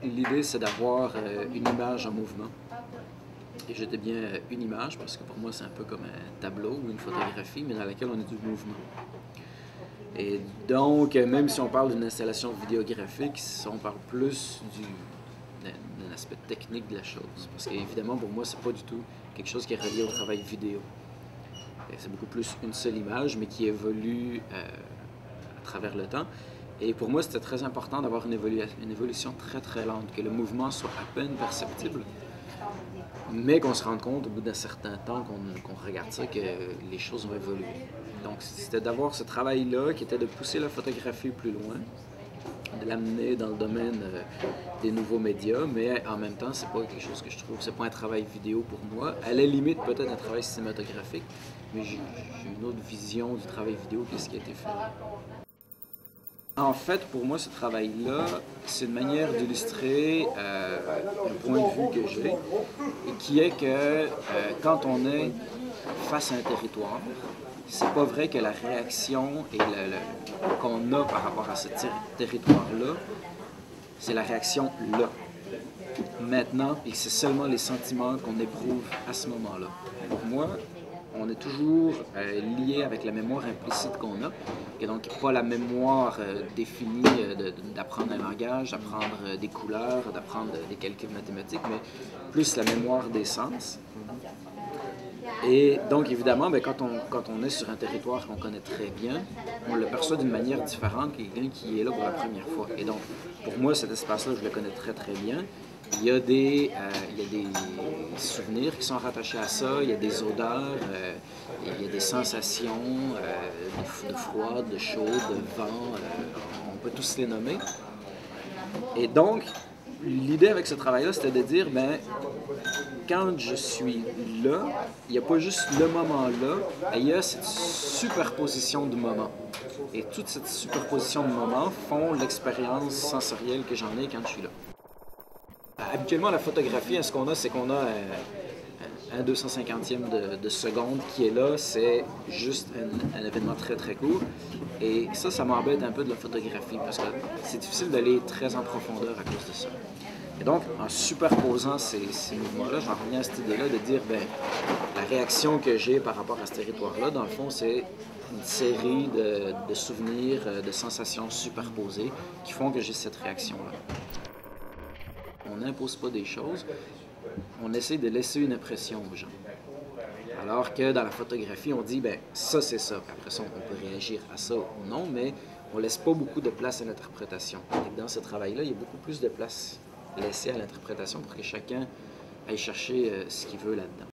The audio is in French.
l'idée c'est d'avoir une image en mouvement. Et je dis bien une image parce que pour moi c'est un peu comme un tableau ou une photographie, mais dans laquelle on a du mouvement. Et donc, même si on parle d'une installation vidéographique, on parle plus d'un aspect technique de la chose. Parce qu'évidemment, pour moi, c'est pas du tout quelque chose qui est relié au travail vidéo. C'est beaucoup plus une seule image, mais qui évolue à travers le temps. Et pour moi, c'était très important d'avoir une évolution très très lente, que le mouvement soit à peine perceptible, mais qu'on se rende compte au bout d'un certain temps qu'on regarde ça, que les choses ont évolué. Donc c'était d'avoir ce travail-là qui était de pousser la photographie plus loin, de l'amener dans le domaine des nouveaux médias, mais en même temps, c'est pas quelque chose que je trouve, c'est pas un travail vidéo pour moi. À la limite, peut-être un travail cinématographique, mais j'ai une autre vision du travail vidéo que ce qui a été fait. En fait, pour moi, ce travail-là, c'est une manière d'illustrer un point de vue que j'ai, et qui est que quand on est face à un territoire, c'est pas vrai que la réaction qu'on a par rapport à ce territoire-là, c'est la réaction là, maintenant, et c'est seulement les sentiments qu'on éprouve à ce moment-là. Pour moi, on est toujours lié avec la mémoire implicite qu'on a, et donc pas la mémoire définie d'apprendre un langage, d'apprendre des couleurs, d'apprendre des calculs mathématiques, mais plus la mémoire des sens. Et donc, évidemment, bien, quand on est sur un territoire qu'on connaît très bien, on le perçoit d'une manière différente que quelqu'un qui est là pour la première fois. Et donc, pour moi, cet espace-là, je le connais très, très bien. Il y a des souvenirs qui sont rattachés à ça, il y a des odeurs, il y a des sensations de froid, de chaud, de vent, on peut tous les nommer. Et donc, l'idée avec ce travail-là, c'était de dire, ben, quand je suis là, il n'y a pas juste le moment-là, il y a cette superposition de moments. Et toute cette superposition de moments font l'expérience sensorielle que j'en ai quand je suis là. Habituellement, la photographie, ce qu'on a, c'est qu'on a un 250e de seconde qui est là, c'est juste un événement très très court. Et ça m'embête un peu de la photographie parce que c'est difficile d'aller très en profondeur à cause de ça. Et donc, en superposant ces mouvements-là, j'en reviens à cette idée-là de dire, ben, la réaction que j'ai par rapport à ce territoire-là, dans le fond, c'est une série de souvenirs, de sensations superposées qui font que j'ai cette réaction-là. On n'impose pas des choses, on essaie de laisser une impression aux gens. Alors que dans la photographie, on dit, ben ça c'est ça. Puis après ça, on peut réagir à ça ou non, mais on laisse pas beaucoup de place à l'interprétation. Dans ce travail-là, il y a beaucoup plus de place laissée à l'interprétation pour que chacun aille chercher ce qu'il veut là-dedans.